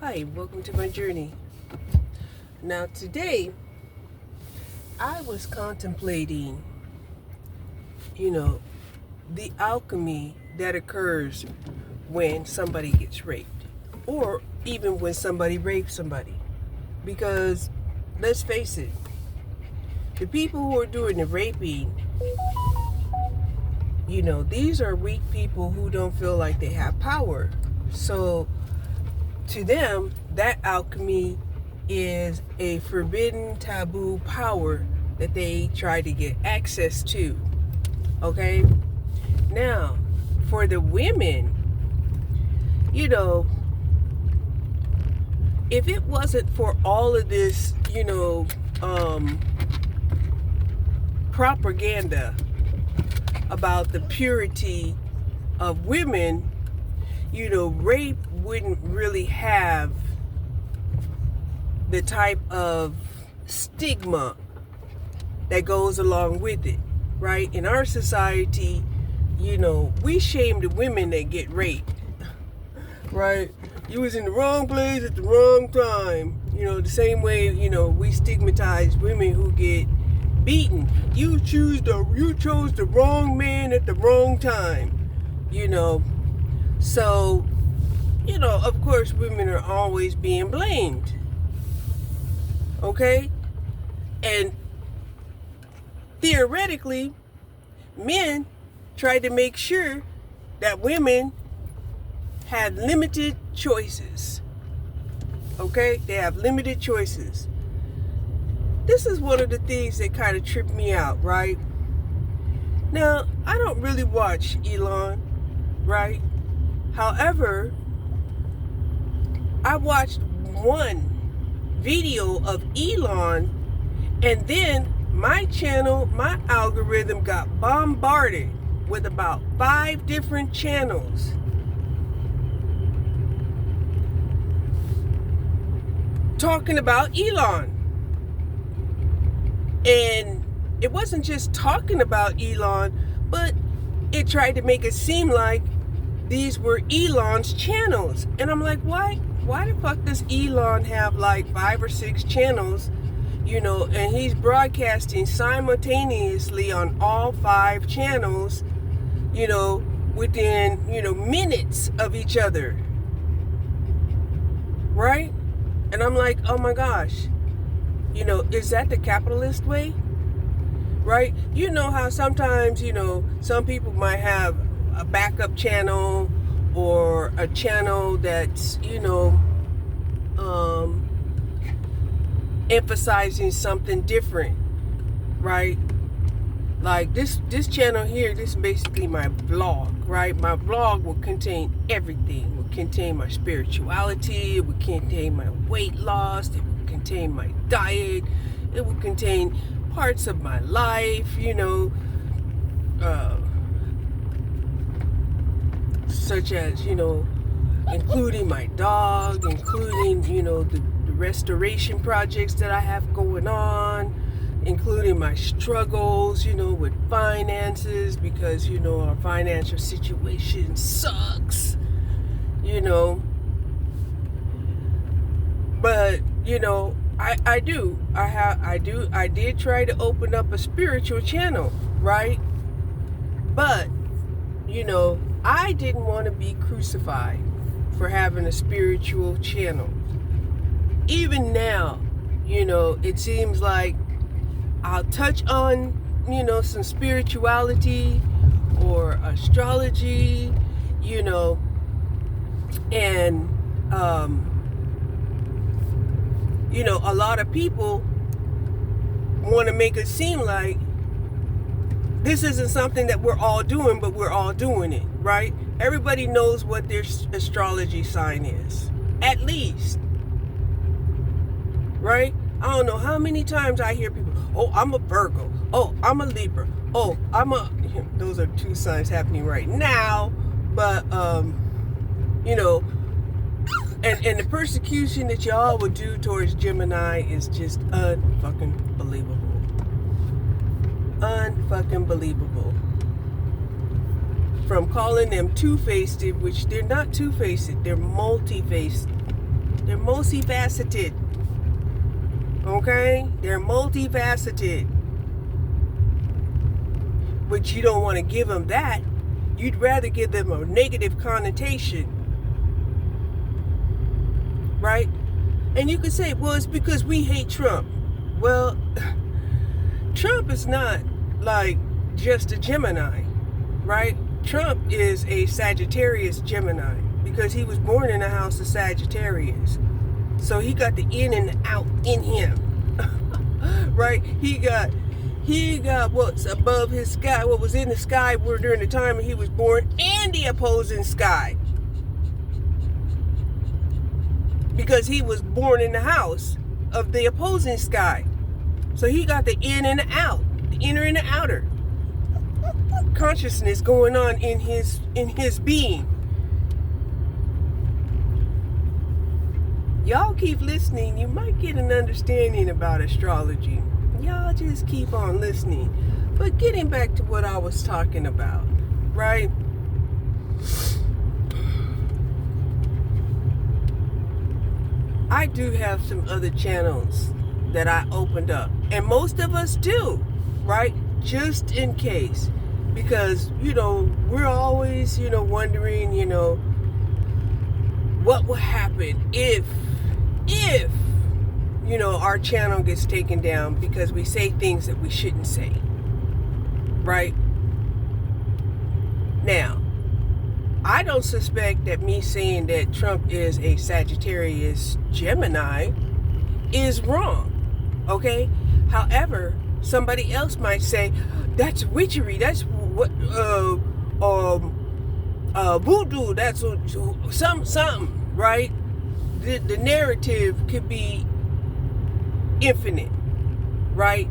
Hi, welcome to my journey. Now, today I was contemplating, you know, the alchemy that occurs when somebody gets raped, or even when somebody rapes somebody. Because let's face it, the people who are doing the raping, these are weak people who don't feel like they have power. So, to them, that alchemy is a forbidden, taboo power that they try to get access to. Okay? Now, for the women, if it wasn't for all of this, propaganda about the purity of women, rape wouldn't really have the type of stigma that goes along with it, right? In our society, we shame the women that get raped, right? You was in the wrong place at the wrong time. The same way, we stigmatize women who get beaten. You chose the wrong man at the wrong time, So, of course, women are always being blamed. Okay? And theoretically, men try to make sure that women had limited choices. Okay? They have limited choices. This is one of the things that kind of tripped me out, right? Now, I don't really watch Elon, right? However, I watched one video of Elon, and then my channel, my algorithm got bombarded with about 5 different channels talking about Elon. And it wasn't just talking about Elon, but it tried to make it seem like these were Elon's channels. And I'm like, why the fuck does Elon have like 5 or 6 channels, and he's broadcasting simultaneously on all 5 channels, within, minutes of each other, right? And I'm like, oh my gosh, is that the capitalist way? Right? You know how sometimes, some people might have a backup channel or a channel that's, emphasizing something different, right? Like this channel here, this is basically my blog, right? My blog will contain everything. It will contain my spirituality, it will contain my weight loss, it will contain my diet, it will contain parts of my life, such as, including my dog, including, the restoration projects that I have going on, including my struggles, with finances, because, our financial situation sucks, But, I did try to open up a spiritual channel, right? But, I didn't want to be crucified for having a spiritual channel. Even now, it seems like I'll touch on, some spirituality or astrology, and, a lot of people want to make it seem like this isn't something that we're all doing, but we're all doing it, right? Everybody knows what their astrology sign is, at least, right? I don't know how many times I hear people, oh, I'm a Virgo, oh, I'm a Libra, oh, those are 2 signs happening right now, but, and the persecution that y'all would do towards Gemini is just unfucking believable. Unfucking believable. From calling them two-faced, which they're not two-faced, they're multi-faced. They're multifaceted. Okay? They're multifaceted. But you don't want to give them that. You'd rather give them a negative connotation. Right? And you could say, well, it's because we hate Trump. Well, Trump is not like just a Gemini, right? Trump is a Sagittarius Gemini because he was born in the house of Sagittarius. So he got the in and out in him, right? He got what's above his sky, what was in the sky during the time he was born, and the opposing sky. Because he was born in the house of the opposing sky. So he got the in and the out, the inner and the outer consciousness going on in his being. Y'all keep listening, you might get an understanding about astrology. Y'all just keep on listening. But getting back to what I was talking about, right? I do have some other channels that I opened up. And most of us do, right? Just in case. Because, we're always, wondering, what will happen if, our channel gets taken down because we say things that we shouldn't say. Right? Now, I don't suspect that me saying that Trump is a Sagittarius Gemini is wrong. Okay? However, somebody else might say, that's witchery, that's what voodoo, that's something, right? The narrative could be infinite, right?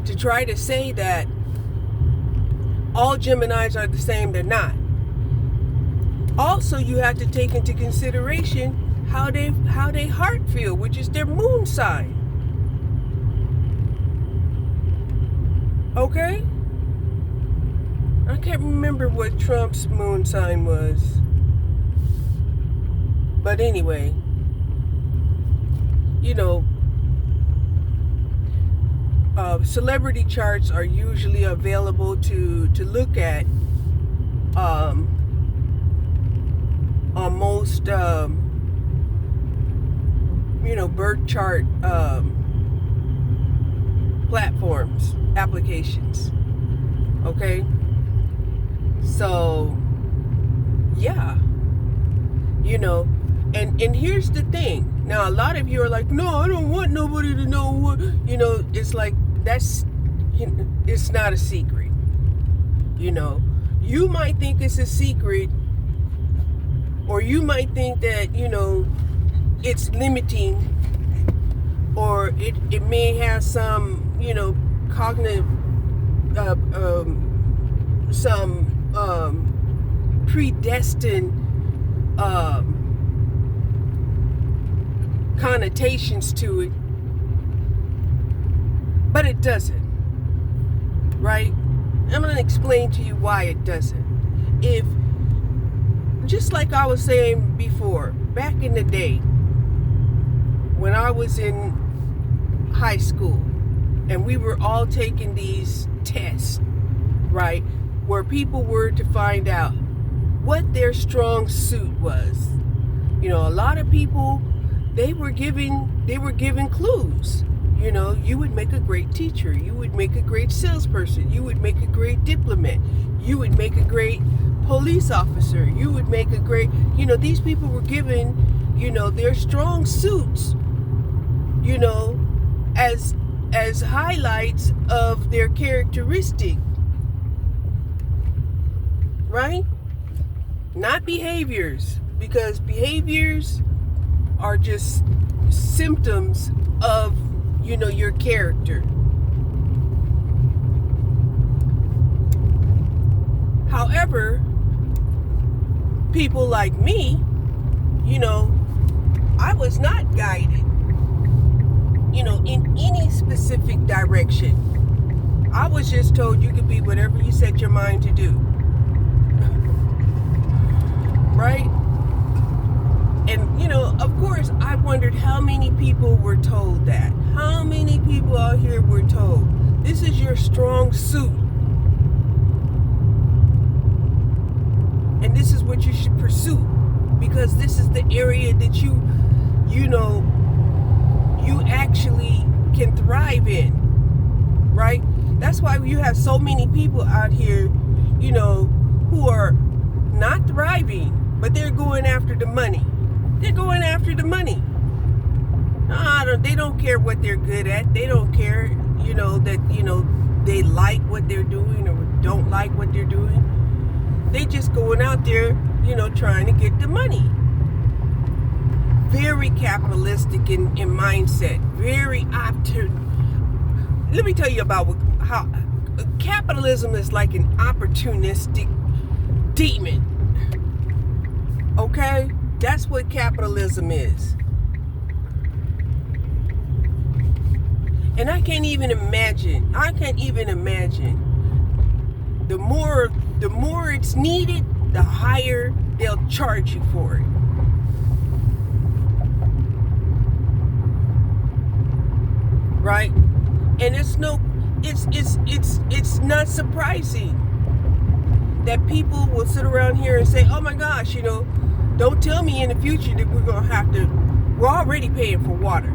To try to say that all Geminis are the same, they're not. Also, you have to take into consideration how they heart feel, which is their moon sign. Okay? I can't remember what Trump's moon sign was. But anyway, celebrity charts are usually available to look at on most birth chart platforms, applications. Okay? So yeah, and here's the thing. Now, a lot of you are like, no, I don't want nobody to know what, it's like, that's, it's not a secret. You might think it's a secret, or you might think that, it's limiting, or it may have some, cognitive, some predestined connotations to it, but it doesn't, right? I'm going to explain to you why it doesn't. If, just like I was saying before, back in the day, when I was in high school, and we were all taking these tests, right, where people were to find out what their strong suit was. A lot of people, they were given clues. You would make a great teacher. You would make a great salesperson. You would make a great diplomat. You would make a great police officer. You would make a great, these people were given, their strong suits, as highlights of their characteristic. Right? Not behaviors, because behaviors are just symptoms of, your character. However, people like me, I was not guided, in any specific direction. I was just told you could be whatever you set your mind to do. Right? And, of course, I wanted wondered how many people were told that. How many people out here were told, this is your strong suit. And this is what you should pursue. Because this is the area that you actually can thrive in. Right? That's why you have so many people out here, who are not thriving, but they're going after the money. They're going after the money. They don't care what they're good at. They don't care, that, they like what they're doing or don't like what they're doing. They just going out there, trying to get the money. Very capitalistic in mindset. Very let me tell you about how capitalism is like an opportunistic demon. Okay? That's what capitalism is. And I can't even imagine. The more it's needed, the higher they'll charge you for it. Right? And it's not surprising that people will sit around here and say, oh my gosh, don't tell me in the future that we're already paying for water.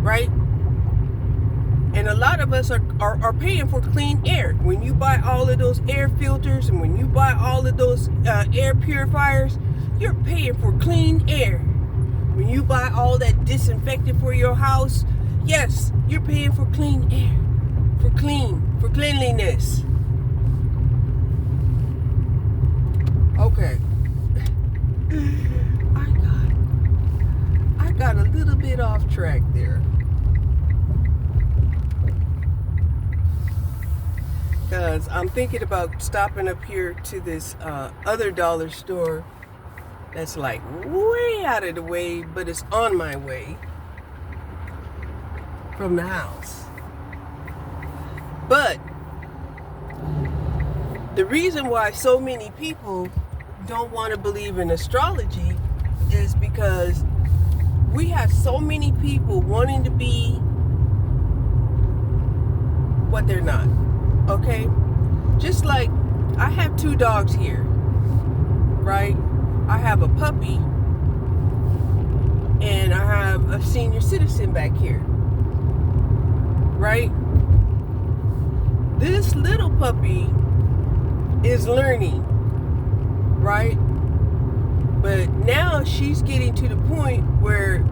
Right? And a lot of us are paying for clean air. When you buy all of those air filters and when you buy all of those air purifiers, you're paying for clean air. When you buy all that disinfectant for your house, yes, you're paying for clean air. For cleanliness. Okay. I got a little bit off track there. Because I'm thinking about stopping up here to this other dollar store that's like way out of the way, but it's on my way from the house. But the reason why so many people don't want to believe in astrology is because we have so many people wanting to be what they're not. Okay? Just like I have 2 dogs here, right? I have a puppy and I have a senior citizen back here, right? This little puppy is learning, right? But now she's getting to the point where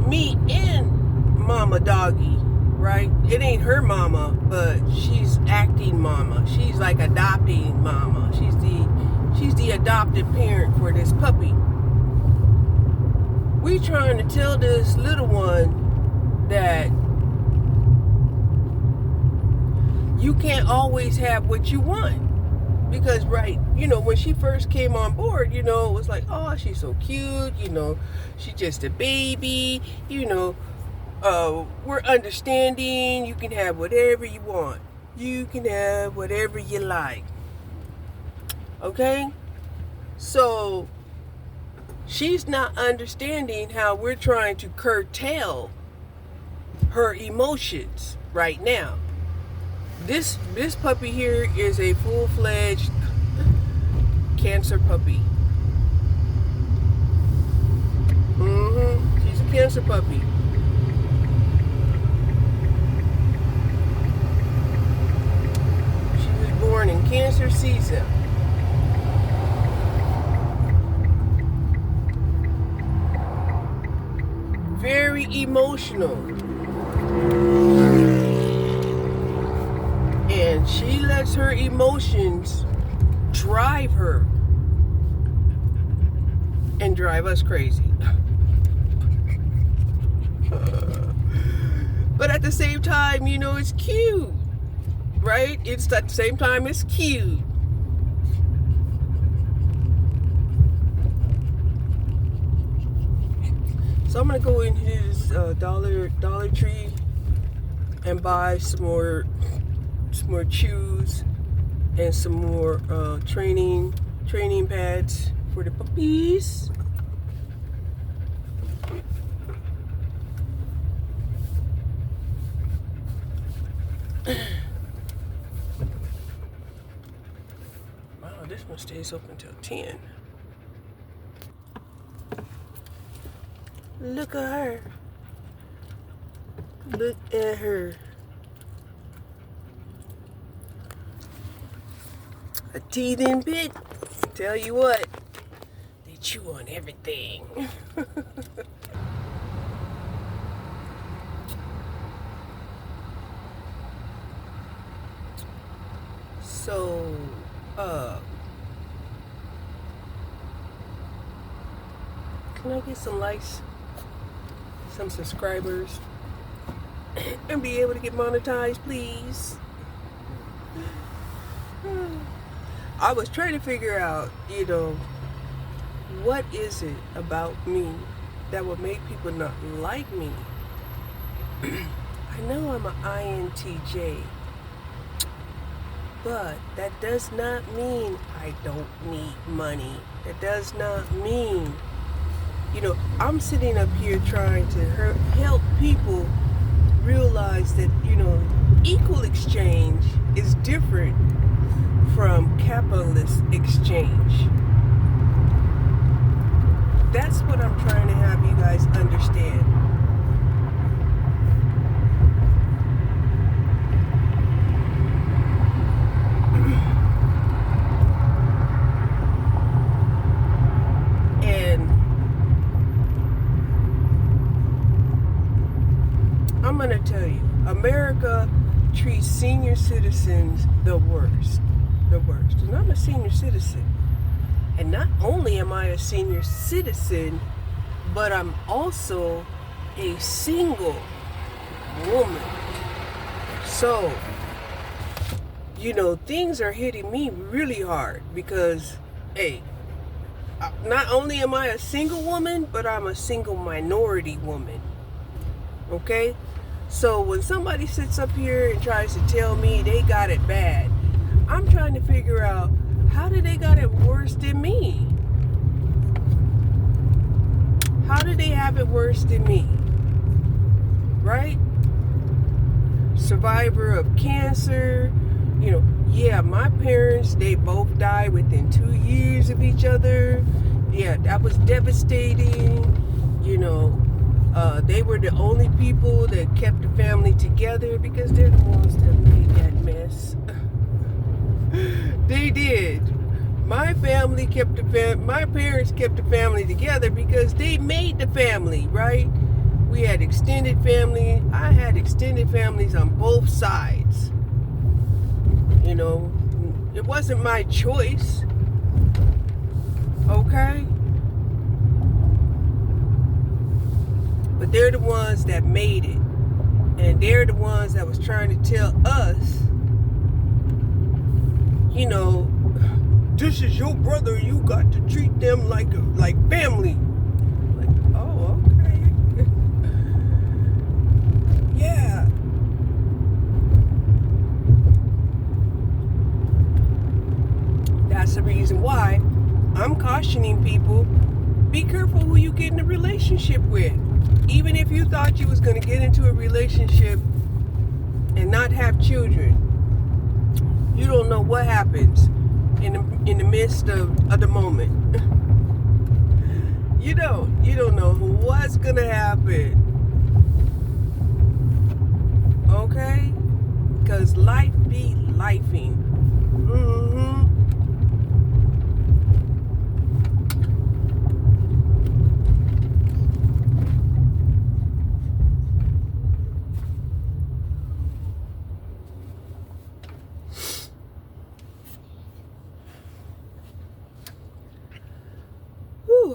me and Mama Doggy, right? It ain't her mama, but she's acting mama. She's like adopting mama. She's the adopted parent for this puppy. We trying to tell this little one that you can't always have what you want. Because, right, when she first came on board, it was like, oh, she's so cute, she's just a baby, we're understanding, you can have whatever you want. You can have whatever you like. Okay? So, she's not understanding how we're trying to curtail her emotions right now. This puppy here is a full-fledged cancer puppy. She's a cancer puppy. She was born in cancer season. Very emotional. And she lets her emotions drive her and drive us crazy. But at the same time, it's cute, right? It's at the same time, it's cute. So I'm gonna go into this Dollar Tree and buy some more chews and some more training pads for the puppies. Wow, this one stays open till 10. Look at her. Look at her. A teething pit. Tell you what, they chew on everything. So, can I get some likes, some subscribers, and be able to get monetized, please? I was trying to figure out, what is it about me that would make people not like me? I know I'm an INTJ, but that does not mean I don't need money. That does not mean, I'm sitting up here trying to help people realize that, equal exchange is different from capitalist exchange. That's what I'm trying to have you guys understand. And I'm going to tell you, America treats senior citizens the worst. The worst. And I'm a senior citizen. And not only am I a senior citizen, but I'm also a single woman. So, things are hitting me really hard because, hey, not only am I a single woman, but I'm a single minority woman. Okay? So when somebody sits up here and tries to tell me they got it bad, I'm trying to figure out, how did they got it worse than me? How did they have it worse than me? Right? Survivor of cancer. Yeah, my parents, they both died within 2 years of each other. Yeah, that was devastating. They were the only people that kept the family together because they're the ones that made that mess. They did. My parents kept the family together because they made the family, right? We had extended family. I had extended families on both sides. It wasn't my choice. Okay? But they're the ones that made it. And they're the ones that was trying to tell us, this is your brother, you got to treat them like family. Like, oh, okay. Yeah. That's the reason why I'm cautioning people, be careful who you get in a relationship with. Even if you thought you was going to get into a relationship and not have children, you don't know what happens in the midst of the moment. You don't know what's going to happen. Okay? Because life be lifing.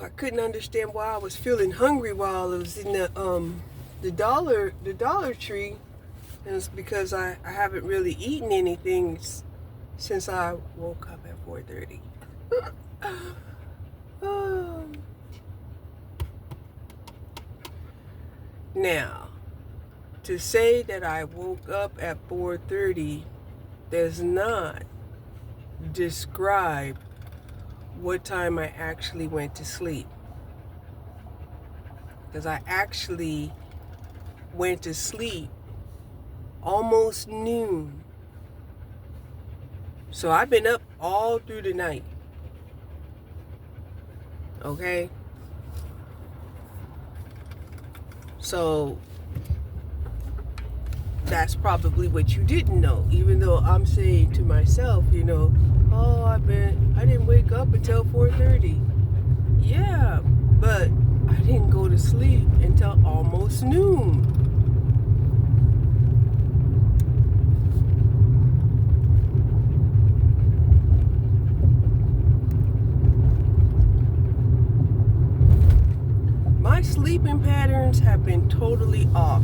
I couldn't understand why I was feeling hungry while I was in the Dollar Tree. And it's because I haven't really eaten anything since I woke up at 4:30. Now, to say that I woke up at 4:30 does not describe what time I actually went to sleep. Because I actually went to sleep almost noon. So I've been up all through the night. Okay? So that's probably what you didn't know, even though I'm saying to myself, oh, I didn't wake up until 4:30. Yeah, but I didn't go to sleep until almost noon. My sleeping patterns have been totally off.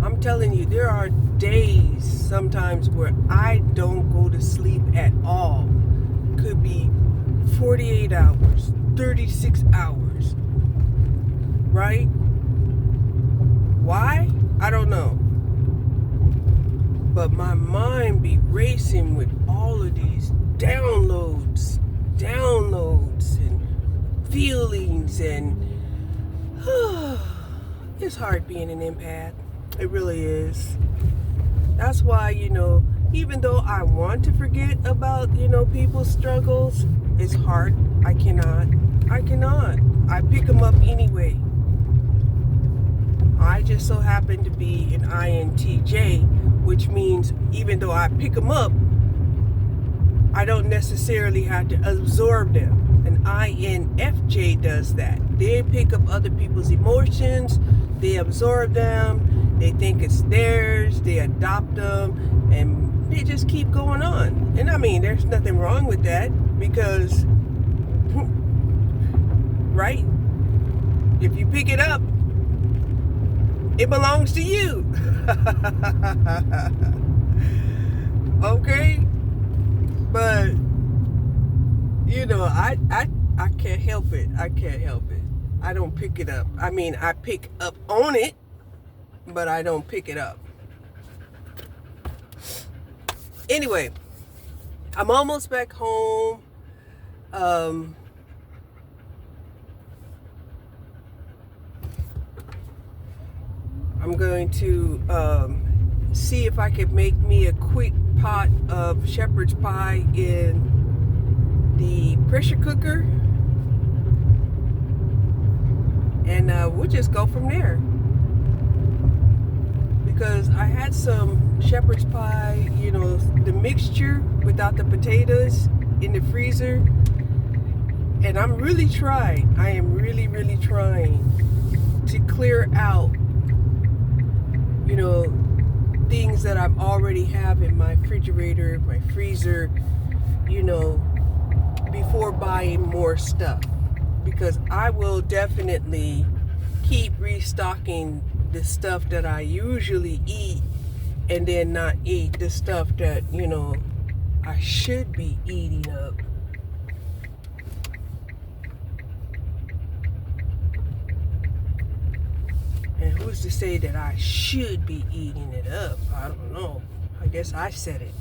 I'm telling you, there are days sometimes where I don't go to sleep at all. Could be 48 hours, 36 hours, right? Why? I don't know. But my mind be racing with all of these downloads and feelings, and it's hard being an empath. It really is. That's why, even though I want to forget about, people's struggles, it's hard. I cannot. I pick them up anyway. I just so happen to be an INTJ, which means even though I pick them up, I don't necessarily have to absorb them. An INFJ does that. They pick up other people's emotions, they absorb them, they think it's theirs, they adopt them, and they just keep going on. And I mean, there's nothing wrong with that, because, right? If you pick it up, it belongs to you. Okay? But I can't help it. I don't pick it up. I mean, I pick up on it, but I don't pick it up. Anyway, I'm almost back home. I'm going to see if I could make me a quick pot of shepherd's pie in the pressure cooker, and we'll just go from there, because I had some shepherd's pie, the mixture without the potatoes in the freezer, and I am really trying to clear out things that I already have in my refrigerator, my freezer, before buying more stuff, because I will definitely keep restocking the stuff that I usually eat, and then not eat the stuff that I should be eating up. And who's to say that I should be eating it up? I don't know. I guess I said it.